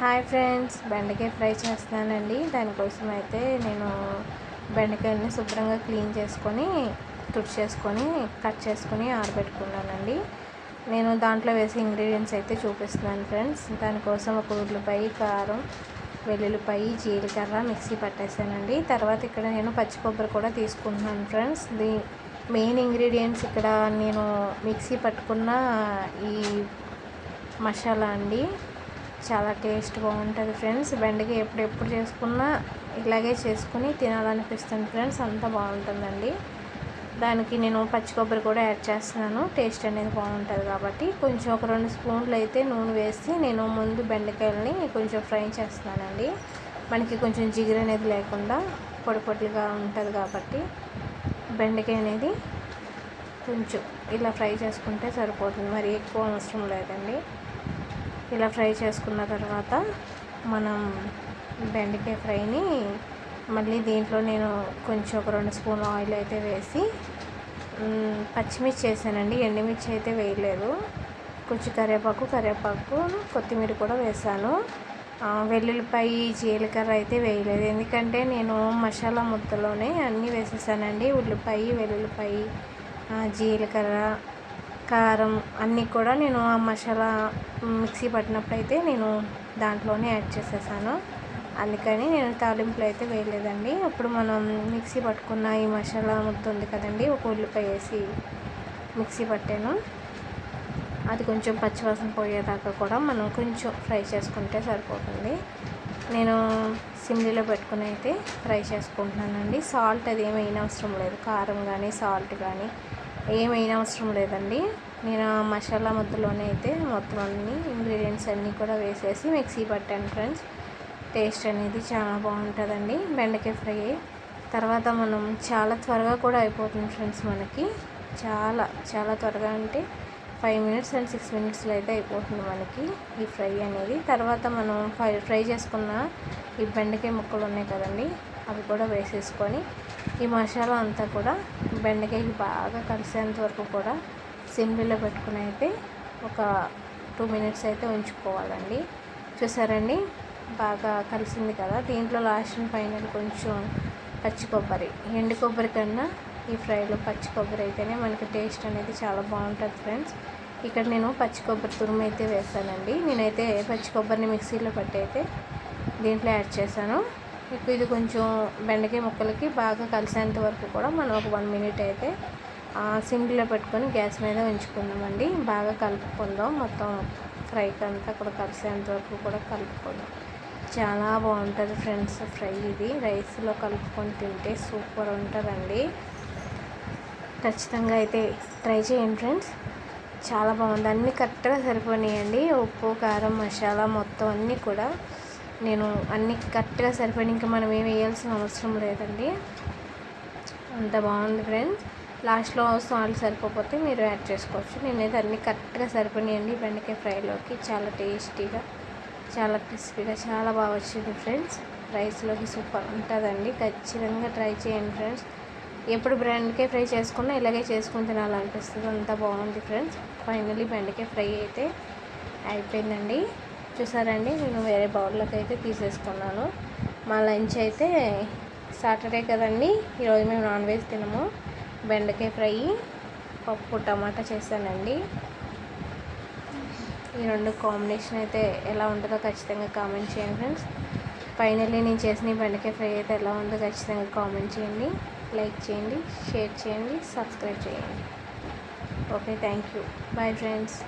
Hi friends, బెండకాయ fry చేస్తున్నానండి. దానికోసం అయితే నేను బెండకాయలని శుభ్రంగా క్లీన్ చేసుకొని తుడిచేసుకొని కట్ చేసుకొని ఆరబెట్టుకున్నానండి. నేను దాంట్లో వేసే ఇంగ్రీడియంట్స్ అయితే చూపిస్తున్నాను ఫ్రెండ్స్. దానికోసం ఒక ఉల్లిపాయ, కారం, వెల్లుల్లిపాయ, జీలకర్ర మిక్సీ పట్టేసానండి. తర్వాత ఇక్కడ నేను పచ్చి కొబ్బరి కూడా తీసుకుంటున్నాను ఫ్రెండ్స్. మెయిన్ ఇంగ్రీడియంట్స్ ఇక్కడ నేను మిక్సీ పట్టుకున్న ఈ మసాలా అండి. చాలా టేస్ట్ బాగుంటుంది ఫ్రెండ్స్. బెండకాయ ఎప్పుడు చేసుకున్నా ఇలాగే చేసుకుని తినాలనిపిస్తుంది ఫ్రెండ్స్. అంత బాగుంటుందండి. దానికి నేను పచ్చి కొబ్బరి కూడా యాడ్ చేస్తున్నాను. టేస్ట్ అనేది బాగుంటుంది కాబట్టి కొంచెం ఒక 2 స్పూన్లు అయితే నూనె వేసి నేను ముందు బెండకాయలని కొంచెం ఫ్రై చేస్తున్నానండి. మనకి కొంచెం జిగురు అనేది లేకుండా పొడి పొడిగా ఉంటుంది కాబట్టి బెండకాయ అనేది కొంచెం ఇలా ఫ్రై చేసుకుంటే సరిపోతుంది. మరి ఎక్కువ అవసరం లేదండి. ఇలా ఫ్రై చేసుకున్న తర్వాత మనం బెండకాయ ఫ్రైని మళ్ళీ దీంట్లో నేను కొంచెం ఒక 2 స్పూన్ల ఆయిల్ అయితే వేసి పచ్చిమిర్చి వేసానండి. ఎండుమిర్చి అయితే వేయలేదు. కొంచెం కరివేపాకు కొత్తిమీర కూడా వేసాను. వెల్లుల్లిపాయ, జీలకర్ర అయితే వేయలేదు. ఎందుకంటే నేను మసాలా ముద్దలోనే అన్నీ వేసేసానండి. ఉల్లిపాయ, వెల్లుల్లిపాయ, జీలకర్ర, కారం అన్నీ కూడా నేను ఆ మసాలా మిక్సీ పట్టినప్పుడు అయితే నేను దాంట్లోనే యాడ్ చేసేసాను. అందుకని నేను తాలింపులు అయితే వేయలేదండి. అప్పుడు మనం మిక్సీ పట్టుకున్న ఈ మసాలా ముద్ద ఉంది కదండి, ఒక ఉల్లిపాయ వేసి మిక్సీ పట్టాను. అది కొంచెం పచ్చివాసన పోయేదాకా కూడా మనం కొంచెం ఫ్రై చేసుకుంటే సరిపోతుంది. నేను సిమ్లీలో పెట్టుకుని అయితే ఫ్రై చేసుకుంటున్నానండి. సాల్ట్ అది ఏమైనా అవసరం లేదు. కారం కానీ సాల్ట్ కానీ ఏమైనా అవసరం లేదండి. నేను ఆ మసాలా ముద్దలోనే అయితే మొత్తం అన్ని ఇంగ్రీడియంట్స్ అన్నీ కూడా వేసేసి మిక్సీ పట్టాను ఫ్రెండ్స్. టేస్ట్ అనేది చాలా బాగుంటుందండి బెండకాయ ఫ్రై. తర్వాత మనం చాలా త్వరగా కూడా అయిపోతుంది ఫ్రెండ్స్. మనకి చాలా త్వరగా అంటే 5 మినిట్స్ అండ్ 6 మినిట్స్లో అయితే అయిపోతుంది మనకి ఈ ఫ్రై అనేది. తర్వాత మనం ఫ్రై చేసుకున్న ఈ బెండకాయ ముక్కలు ఉన్నాయి కదండి, అవి కూడా వేసేసుకొని ఈ మసాలా అంతా కూడా బెండకాయకి బాగా కలిసేంత వరకు కూడా సిమ్లో పెట్టుకుని అయితే ఒక 2 మినిట్స్ అయితే ఉంచుకోవాలండి. చూసారండి, బాగా కలిసింది కదా. దీంట్లో లాస్ట్ ఫైనల్ కొంచెం పచ్చి కొబ్బరి, ఎండు కొబ్బరి కన్నా ఈ ఫ్రైలో పచ్చి కొబ్బరి అయితేనే మనకి టేస్ట్ అనేది చాలా బాగుంటుంది ఫ్రెండ్స్. ఇక్కడ నేను పచ్చి కొబ్బరి తురుము అయితే వేసానండి. నేనైతే పచ్చి కొబ్బరిని మిక్సీలో పట్టి అయితే దీంట్లో యాడ్ చేశాను. ఇది కొంచెం బెండకాయ ముక్కలకి బాగా కలిసేంత వరకు కూడా మనం ఒక 1 మినిట్ అయితే సింగిల్లో పెట్టుకొని గ్యాస్ మీద ఉంచుకుందామండి. బాగా కలుపుకుందాం. మొత్తం ఫ్రైకి అంతా కూడా కలిసేంత వరకు కూడా కలుపుకుందాం. చాలా బాగుంటుంది ఫ్రెండ్స్ ఫ్రై. ఇది రైస్లో కలుపుకొని తింటే సూపర్ ఉంటుందండి. ఖచ్చితంగా అయితే ట్రై చేయండి ఫ్రెండ్స్. చాలా బాగుంది. అన్నీ కరెక్ట్గా సరిపోయాయండి. ఉప్పు, కారం, మసాలా మొత్తం అన్నీ కూడా నేను అన్నీ కరెక్ట్గా సరిపోయి ఇంకా మనం ఏమి వేయాల్సిన అవసరం లేదండి. అంత బాగుంది ఫ్రెండ్స్. లాస్ట్లో సాల్ట్ సరిపోతే మీరు యాడ్ చేసుకోవచ్చు. నేనైతే అన్నీ కరెక్ట్గా సరిపోయాయండి బెండకాయ ఫ్రైలోకి. చాలా టేస్టీగా, చాలా క్రిస్పీగా చాలా బాగా వచ్చింది ఫ్రెండ్స్. రైస్లోకి సూపర్ ఉంటుందండి. ఖచ్చితంగా ట్రై చేయండి ఫ్రెండ్స్. ఎప్పుడు బెండకాయ ఫ్రై చేసుకున్నా ఇలాగే చేసుకుని తినాలనిపిస్తుంది. అంత బాగుంది ఫ్రెండ్స్. ఫైనల్లీ బెండకాయ ఫ్రై అయితే అయిపోయిందండి. చూసారండి, నేను వేరే బౌల్లోకి అయితే తీసేసుకున్నాను. మా లంచ్ అయితే సాటర్డే కదండి, ఈరోజు మేము నాన్ వెజ్ తినము. బెండకాయ ఫ్రై, పప్పు, టమాటా చేశానండి. ఈ 2 కాంబినేషన్ అయితే ఎలా ఉంటుందో ఖచ్చితంగా కామెంట్ చేయండి ఫ్రెండ్స్. ఫైనల్లీ నేను చేసిన బెండకాయ ఫ్రై అయితే ఎలా ఉందో ఖచ్చితంగా కామెంట్ చేయండి, లైక్ చేయండి, షేర్ చేయండి, సబ్స్క్రైబ్ చేయండి. Okay, thank you. Bye friends.